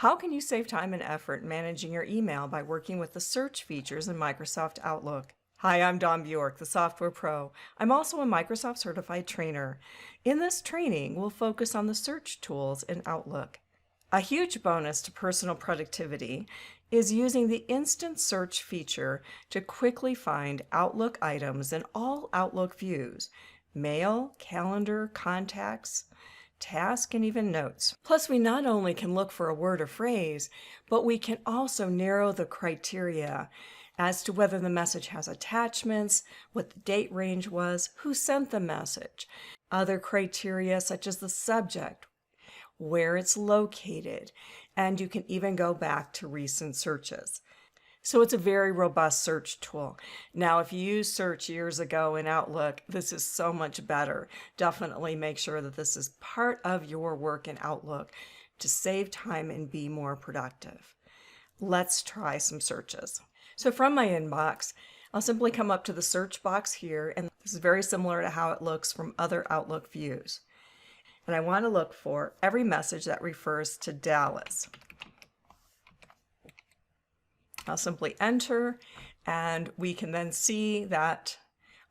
How can you save time and effort managing your email by working with the search features in Microsoft Outlook? Hi, I'm Dawn Bjork, the Software Pro. I'm also a Microsoft Certified Trainer. In this training, we'll focus on the search tools in Outlook. A huge bonus to personal productivity is using the instant search feature to quickly find Outlook items in all Outlook views: mail, calendar, contacts, task, and even notes. Plus, we not only can look for a word or phrase, but we can also narrow the criteria as to whether the message has attachments, what the date range was, who sent the message, other criteria such as the subject, where it's located, and you can even go back to recent searches. So it's a very robust search tool. Now, if you used search years ago in Outlook, this is so much better. Definitely make sure that this is part of your work in Outlook to save time and be more productive. Let's try some searches. So from my inbox, I'll simply come up to the search box here, and this is very similar to how it looks from other Outlook views. And I want to look for every message that refers to Dallas. I'll simply enter, and we can then see that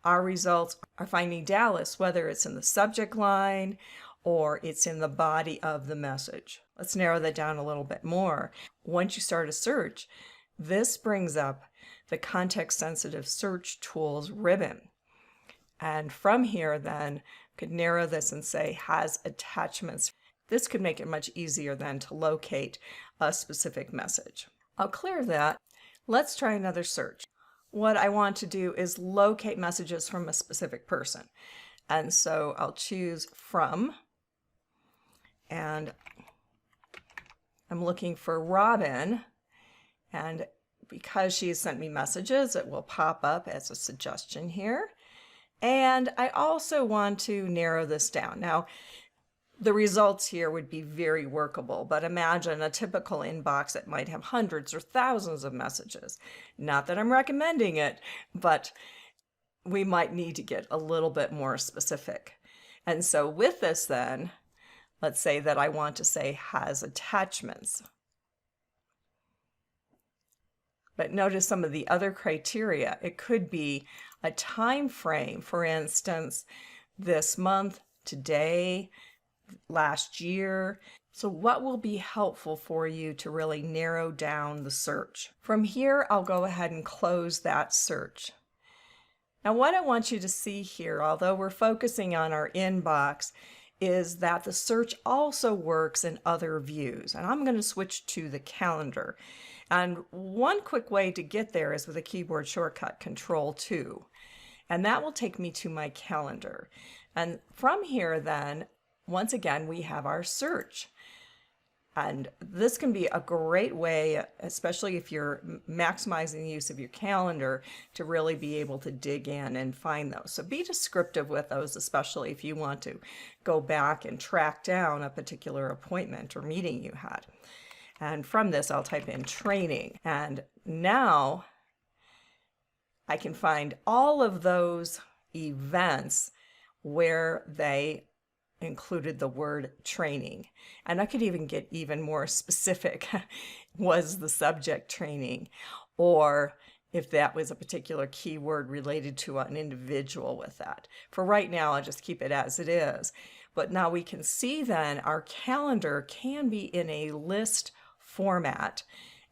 our results are finding Dallas, whether it's in the subject line or it's in the body of the message. Let's narrow that down a little bit more. Once you start a search, this brings up the context-sensitive search tools ribbon. And from here then, could narrow this and say has attachments. This could make it much easier then to locate a specific message. I'll clear that. Let's try another search. What I want to do is locate messages from a specific person. And so I'll choose from, and I'm looking for Robin, and because she has sent me messages, it will pop up as a suggestion here. And I also want to narrow this down. Now, the results here would be very workable, but imagine a typical inbox that might have hundreds or thousands of messages. Not that I'm recommending it, but we might need to get a little bit more specific. And so with this then, let's say that I want to say has attachments. But notice some of the other criteria. It could be a time frame, for instance, this month, today, last year. So what will be helpful for you to really narrow down the search? From here, I'll go ahead and close that search. Now, what I want you to see here, although we're focusing on our inbox, is that the search also works in other views. And I'm going to switch to the calendar. And one quick way to get there is with a keyboard shortcut, Control-2. And that will take me to my calendar. And from here then, once again, we have our search. And this can be a great way, especially if you're maximizing the use of your calendar, to really be able to dig in and find those. So be descriptive with those, especially if you want to go back and track down a particular appointment or meeting you had. And from this, I'll type in training. And now I can find all of those events where they included the word training. And I could even get even more specific. Was the subject training? Or if that was a particular keyword related to an individual with that. For right now, I'll just keep it as it is. But now we can see then our calendar can be in a list format.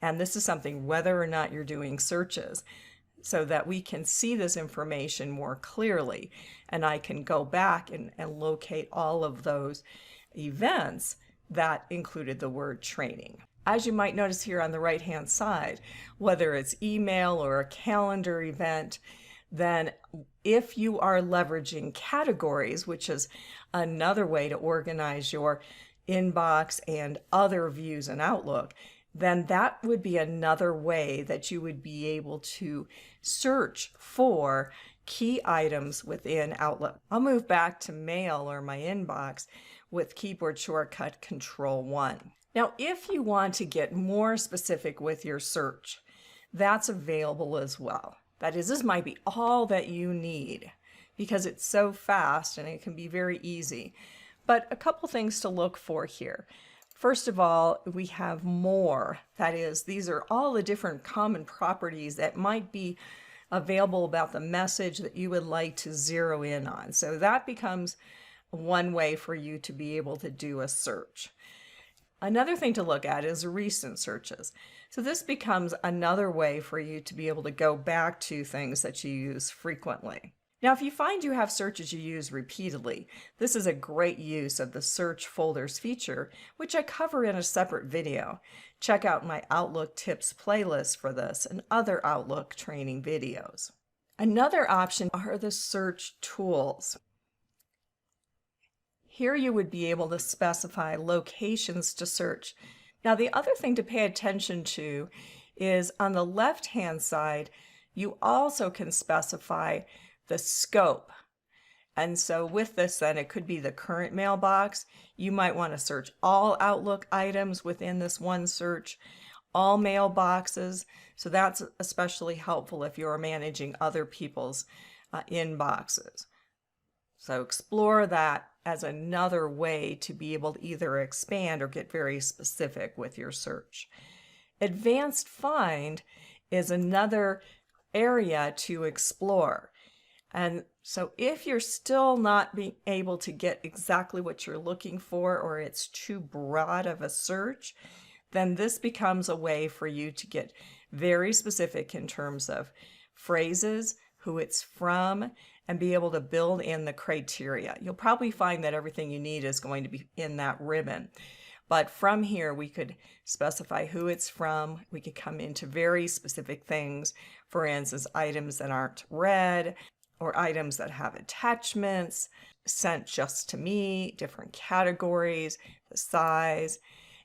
And this is something whether or not you're doing searches, so that we can see this information more clearly. And I can go back and locate all of those events that included the word training. As you might notice here on the right-hand side, whether it's email or a calendar event, then if you are leveraging categories, which is another way to organize your inbox and other views in Outlook, then that would be another way that you would be able to search for key items within Outlook. I'll move back to mail or my inbox with keyboard shortcut Control-1. Now, if you want to get more specific with your search, that's available as well. That is, this might be all that you need because it's so fast and it can be very easy. But a couple things to look for here. First of all, we have more. That is, these are all the different common properties that might be available about the message that you would like to zero in on. So that becomes one way for you to be able to do a search. Another thing to look at is recent searches. So this becomes another way for you to be able to go back to things that you use frequently. Now, if you find you have searches you use repeatedly, this is a great use of the search folders feature, which I cover in a separate video. Check out my Outlook tips playlist for this and other Outlook training videos. Another option are the search tools. Here you would be able to specify locations to search. Now, the other thing to pay attention to is on the left-hand side, you also can specify the scope. And so with this, then it could be the current mailbox. You might want to search all Outlook items within this one search, all mailboxes. So that's especially helpful if you're managing other people's inboxes. So explore that as another way to be able to either expand or get very specific with your search. Advanced Find is another area to explore. And so if you're still not being able to get exactly what you're looking for, or it's too broad of a search, then this becomes a way for you to get very specific in terms of phrases, who it's from, and be able to build in the criteria. You'll probably find that everything you need is going to be in that ribbon. But from here, we could specify who it's from. We could come into very specific things. For instance, items that aren't read, or items that have attachments, sent just to me, different categories, the size,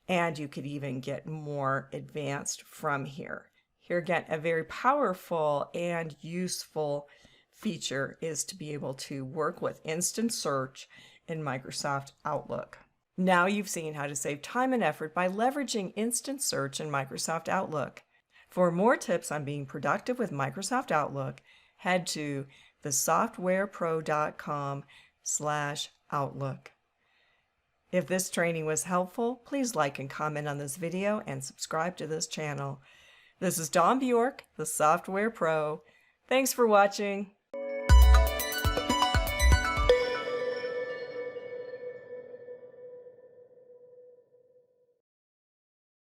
and you could even get more advanced from here. Here again, a very powerful and useful feature is to be able to work with instant search in Microsoft Outlook. Now you've seen how to save time and effort by leveraging instant search in Microsoft Outlook. For more tips on being productive with Microsoft Outlook, head to thesoftwarepro.com/Outlook. If this training was helpful, please like and comment on this video and subscribe to this channel. This is Dawn Bjork, the Software Pro. Thanks for watching.